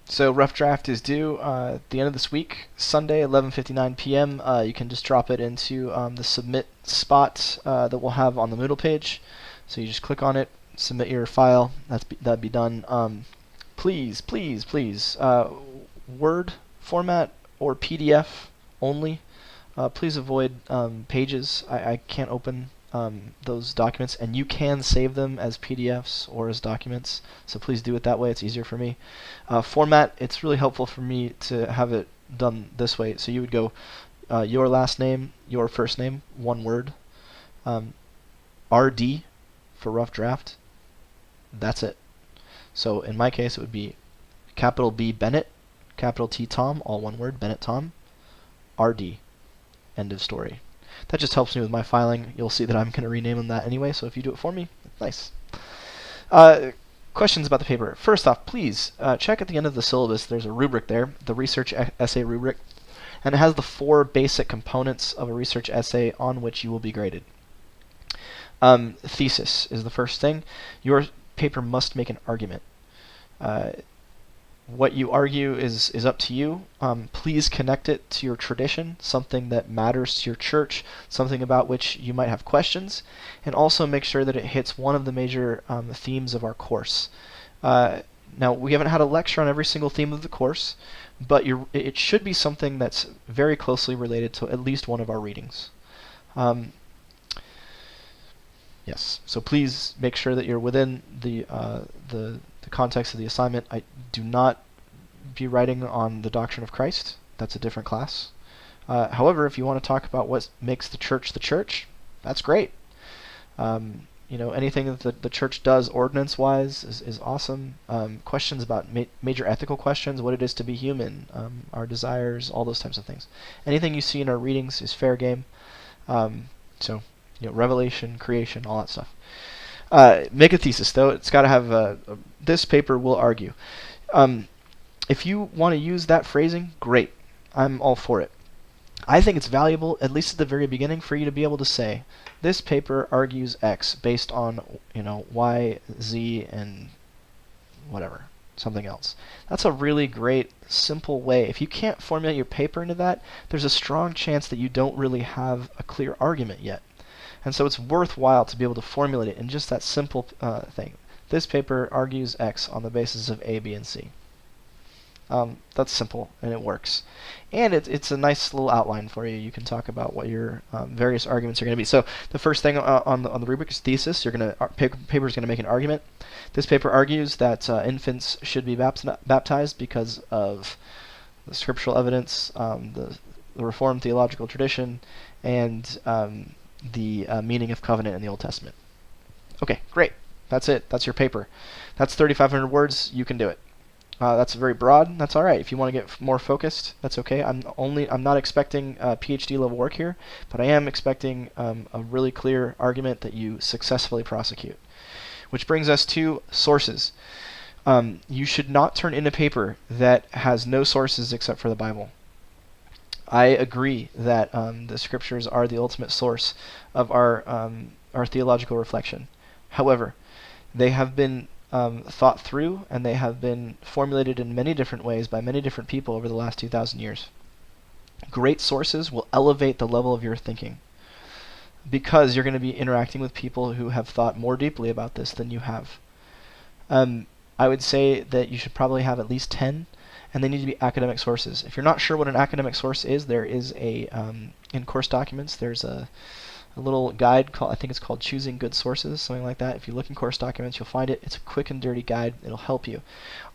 So rough draft is due at the end of this week, Sunday, 11:59 p.m. You can just drop it into the submit spot that we'll have on the Moodle page. So you just click on it, submit your file. That'd be done. Please, please, please, Word format or PDF only. Please avoid pages. I can't open those documents, and you can save them as PDFs or as documents, so please do it that way. It's easier for me. Format, it's really helpful for me to have it done this way. So you would go your last name, your first name, one word, RD for rough draft. That's it. So in my case, it would be capital B Bennett, capital T Tom, all one word, Bennett Tom, RD. End of story. That just helps me with my filing. You'll see that I'm going to rename them that anyway, so if you do it for me, nice. Questions about the paper. First off, please check at the end of the syllabus. There's a rubric there, the research essay rubric, and it has the 4 basic components of a research essay on which you will be graded. Thesis is the first thing. Your paper must make an argument. What you argue is up to you. Please connect it to your tradition, something that matters to your church, something about which you might have questions, and also make sure that it hits one of the major themes of our course. Now, we haven't had a lecture on every single theme of the course, but it should be something that's very closely related to at least one of our readings. Yes, so please make sure that you're within the context of the assignment. I do not be writing on the doctrine of Christ. That's a different class. However, if you want to talk about what makes the church, that's great. Anything that the church does ordinance-wise is awesome. Questions about major ethical questions, what it is to be human, our desires, all those types of things. Anything you see in our readings is fair game. Revelation, creation, all that stuff. Make a thesis, though. It's got to have this paper will argue. If you want to use that phrasing, great. I'm all for it. I think it's valuable, at least at the very beginning, for you to be able to say, this paper argues X based on, Y, Z, and whatever, something else. That's a really great, simple way. If you can't formulate your paper into that, there's a strong chance that you don't really have a clear argument yet. And so it's worthwhile to be able to formulate it in just that simple thing. This paper argues X on the basis of A, B, and C. That's simple, and it works. And it's a nice little outline for you. You can talk about what your various arguments are going to be. So the first thing on the rubric is thesis. Paper is going to make an argument. This paper argues that infants should be baptized because of the scriptural evidence, the Reformed theological tradition, and the meaning of covenant in the Old Testament. Okay, great. That's it. That's your paper. That's 3,500 words. You can do it. That's very broad. That's all right. If you want to get more focused, that's okay. I'm not expecting PhD level work here, but I am expecting a really clear argument that you successfully prosecute. Which brings us to sources. You should not turn in a paper that has no sources except for the Bible. I agree that the scriptures are the ultimate source of our theological reflection. However, they have been thought through, and they have been formulated in many different ways by many different people over the last 2,000 years. Great sources will elevate the level of your thinking because you're going to be interacting with people who have thought more deeply about this than you have. I would say that you should probably have at least 10, and they need to be academic sources. If you're not sure what an academic source is, there is in course documents, there's a little guide I think it's called Choosing Good Sources, something like that. If you look in course documents, you'll find it. It's a quick and dirty guide. It'll help you.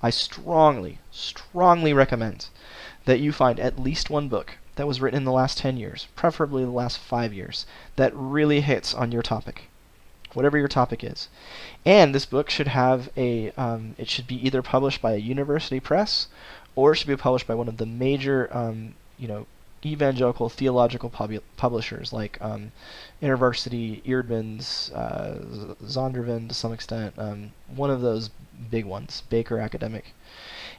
I strongly, strongly recommend that you find at least one book that was written in the last 10 years, preferably the last 5 years, that really hits on your topic, whatever your topic is. And this book should have it should be either published by a university press, or it should be published by one of the major, evangelical theological publishers like InterVarsity, Eerdmans, Zondervan to some extent, one of those big ones, Baker Academic.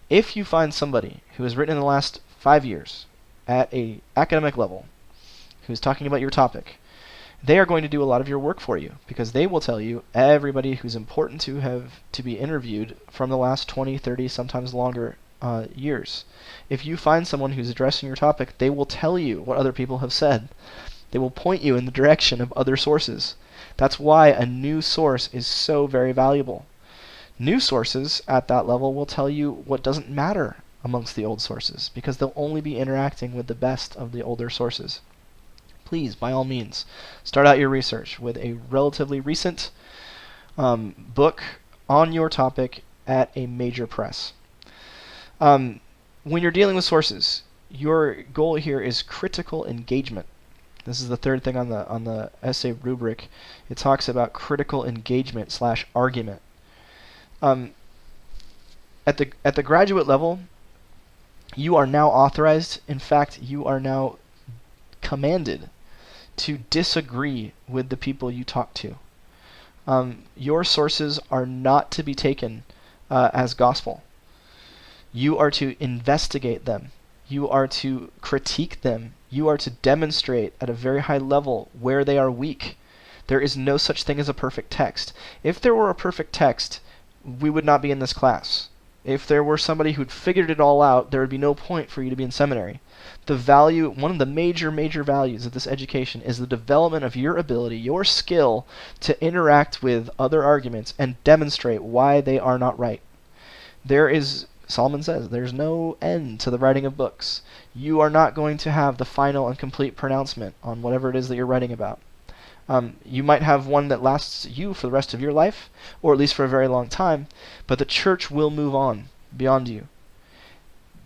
If you find somebody who has written in the last 5 years at a academic level who's talking about your topic, they are going to do a lot of your work for you, because they will tell you everybody who's important to be interviewed from the last 20, 30, sometimes longer years. If you find someone who's addressing your topic, they will tell you what other people have said. They will point you in the direction of other sources. That's why a new source is so very valuable. New sources at that level will tell you what doesn't matter amongst the old sources, because they'll only be interacting with the best of the older sources. Please, by all means, start out your research with a relatively recent book on your topic at a major press. When you're dealing with sources, your goal here is critical engagement. This is the third thing on the essay rubric. It talks about critical engagement / argument. At the graduate level, you are now authorized, in fact, you are now commanded to disagree with the people you talk to. Your sources are not to be taken as gospel. You are to investigate them. You are to critique them. You are to demonstrate at a very high level where they are weak. There is no such thing as a perfect text. If there were a perfect text, we would not be in this class. If there were somebody who'd figured it all out, there would be no point for you to be in seminary. The value, one of the major values of this education is the development of your ability, your skill to interact with other arguments and demonstrate why they are not right. Solomon says, there's no end to the writing of books. You are not going to have the final and complete pronouncement on whatever it is that you're writing about. You might have one that lasts you for the rest of your life, or at least for a very long time, but the church will move on beyond you.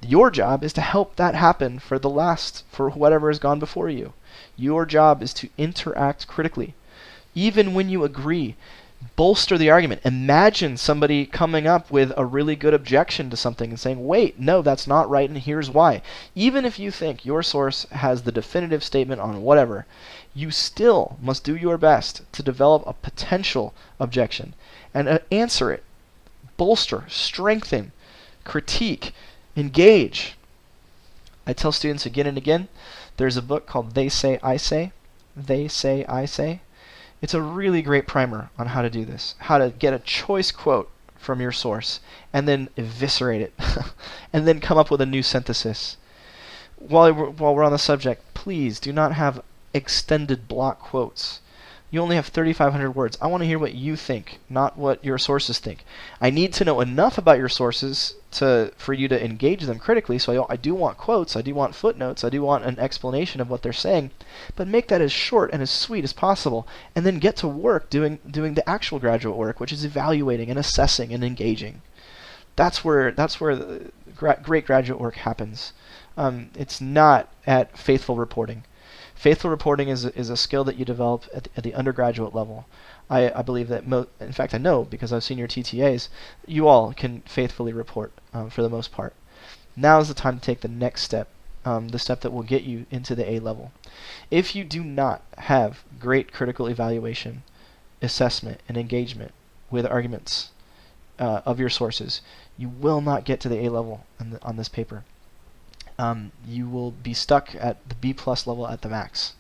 Your job is to help that happen for whatever has gone before you. Your job is to interact critically. Even when you agree, bolster the argument. Imagine somebody coming up with a really good objection to something and saying, wait, no, that's not right, and here's why. Even if you think your source has the definitive statement on whatever, you still must do your best to develop a potential objection and answer it. Bolster, strengthen, critique, engage. I tell students again and again, there's a book called They Say, I Say. They Say, I Say. It's a really great primer on how to do this, how to get a choice quote from your source and then eviscerate it and then come up with a new synthesis. While we're on the subject, please do not have extended block quotes. You only have 3,500 words. I want to hear what you think, not what your sources think. I need to know enough about your sources for you to engage them critically, so I do want quotes, I do want footnotes, I do want an explanation of what they're saying, but make that as short and as sweet as possible, and then get to work doing the actual graduate work, which is evaluating and assessing and engaging. That's where the great graduate work happens. It's not at faithful reporting. Faithful reporting is a skill that you develop at the undergraduate level. I believe that, in fact I know because I've seen your TTAs, you all can faithfully report for the most part. Now is the time to take the next step, the step that will get you into the A level. If you do not have great critical evaluation, assessment, and engagement with arguments of your sources, you will not get to the A level on this paper. You will be stuck at the B+ level at the max.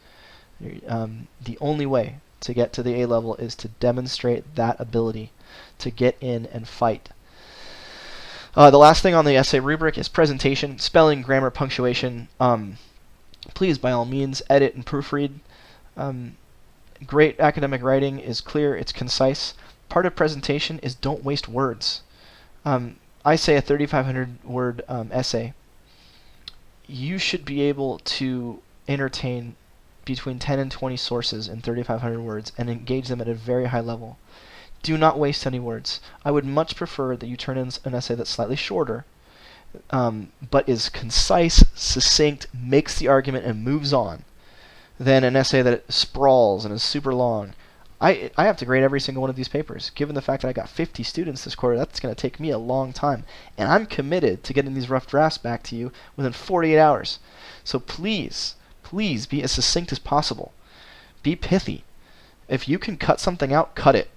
The only way to get to the A level is to demonstrate that ability to get in and fight. The last thing on the essay rubric is presentation, spelling, grammar, punctuation. Please, by all means, edit and proofread. Great academic writing is clear, it's concise. Part of presentation is don't waste words. I say a 3,500 word essay. You should be able to entertain between 10 and 20 sources in 3,500 words and engage them at a very high level. Do not waste any words. I would much prefer that you turn in an essay that's slightly shorter, but is concise, succinct, makes the argument and moves on, than an essay that sprawls and is super long. I have to grade every single one of these papers. Given the fact that I got 50 students this quarter, that's going to take me a long time. And I'm committed to getting these rough drafts back to you within 48 hours. So please be as succinct as possible. Be pithy. If you can cut something out, cut it.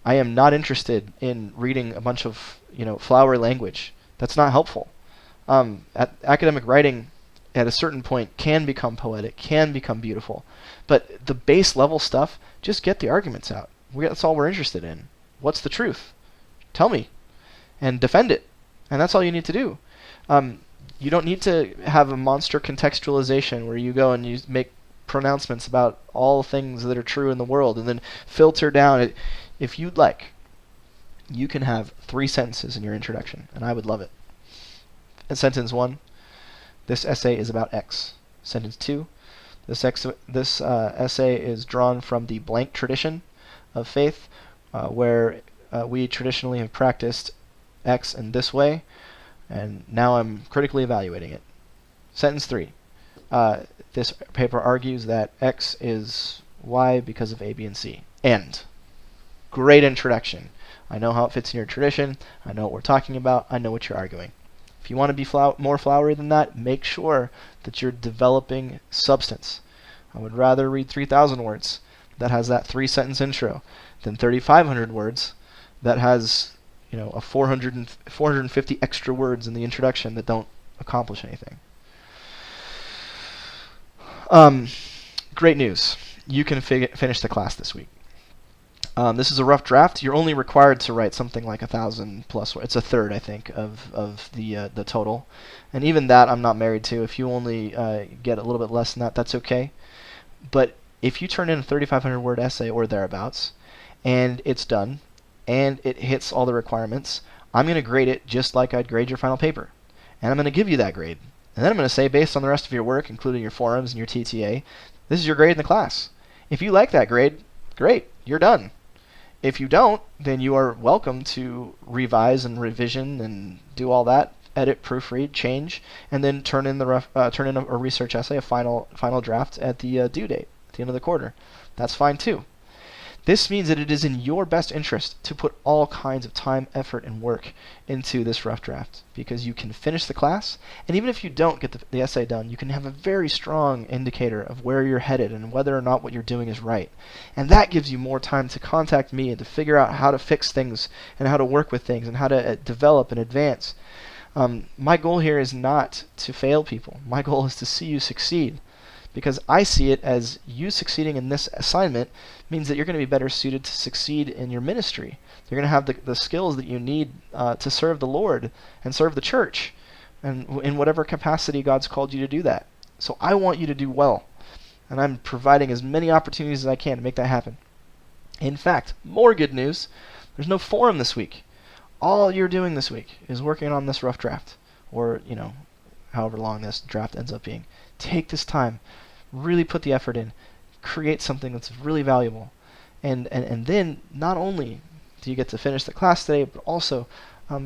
I am not interested in reading a bunch of flowery language. That's not helpful. Academic writing at a certain point can become poetic, can become beautiful. But the base level stuff, just get the arguments out. That's all we're interested in. What's the truth? Tell me. And defend it. And that's all you need to do. You don't need to have a monster contextualization where you go and you make pronouncements about all things that are true in the world and then filter down it. If you'd like, you can have 3 sentences in your introduction, and I would love it. In sentence 1, this essay is about X. Sentence 2, this essay is drawn from the blank tradition of faith, where we traditionally have practiced X in this way, and now I'm critically evaluating it. Sentence 3, this paper argues that X is Y because of A, B, and C. End. Great introduction. I know how it fits in your tradition. I know what we're talking about. I know what you're arguing. If you want to be more flowery than that, make sure that you're developing substance. I would rather read 3,000 words that has that 3-sentence intro than 3,500 words that has, a 450 extra words in the introduction that don't accomplish anything. Great news. You can finish the class this week. This is a rough draft. You're only required to write something like 1,000 plus. It's a third, I think, of the total, and even that I'm not married to. If you only get a little bit less than that, that's okay. But if you turn in a 3,500 word essay or thereabouts, and it's done, and it hits all the requirements, I'm going to grade it just like I'd grade your final paper, and I'm going to give you that grade, and then I'm going to say, based on the rest of your work, including your forums and your TTA, this is your grade in the class. If you like that grade, great, you're done. If you don't, then you are welcome to revise and revision and do all that, edit, proofread, change, and then turn in a research essay, a final draft at the due date, at the end of the quarter. That's fine too. This means that it is in your best interest to put all kinds of time, effort, and work into this rough draft, because you can finish the class, and even if you don't get the essay done, you can have a very strong indicator of where you're headed and whether or not what you're doing is right. And that gives you more time to contact me and to figure out how to fix things and how to work with things and how to develop and advance. My goal here is not to fail people. My goal is to see you succeed, because I see it as you succeeding in this assignment means that you're going to be better suited to succeed in your ministry. You're going to have the skills that you need to serve the Lord and serve the church, and in whatever capacity God's called you to do that. So I want you to do well, and I'm providing as many opportunities as I can to make that happen. In fact, more good news, there's no forum this week. All you're doing this week is working on this rough draft, or however long this draft ends up being. Take this time, really put the effort in, create something that's really valuable, and then not only do you get to finish the class today, but also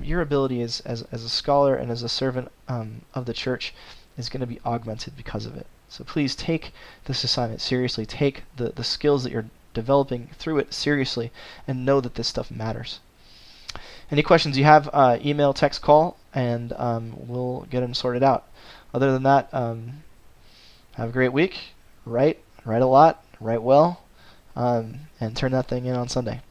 your ability as a scholar and as a servant of the church is going to be augmented because of it. So please take this assignment seriously. Take the skills that you're developing through it seriously, and know that this stuff matters. Any questions you have, email, text, call, and we'll get them sorted out. Other than that, have a great week. Write a lot, write well, and turn that thing in on Sunday.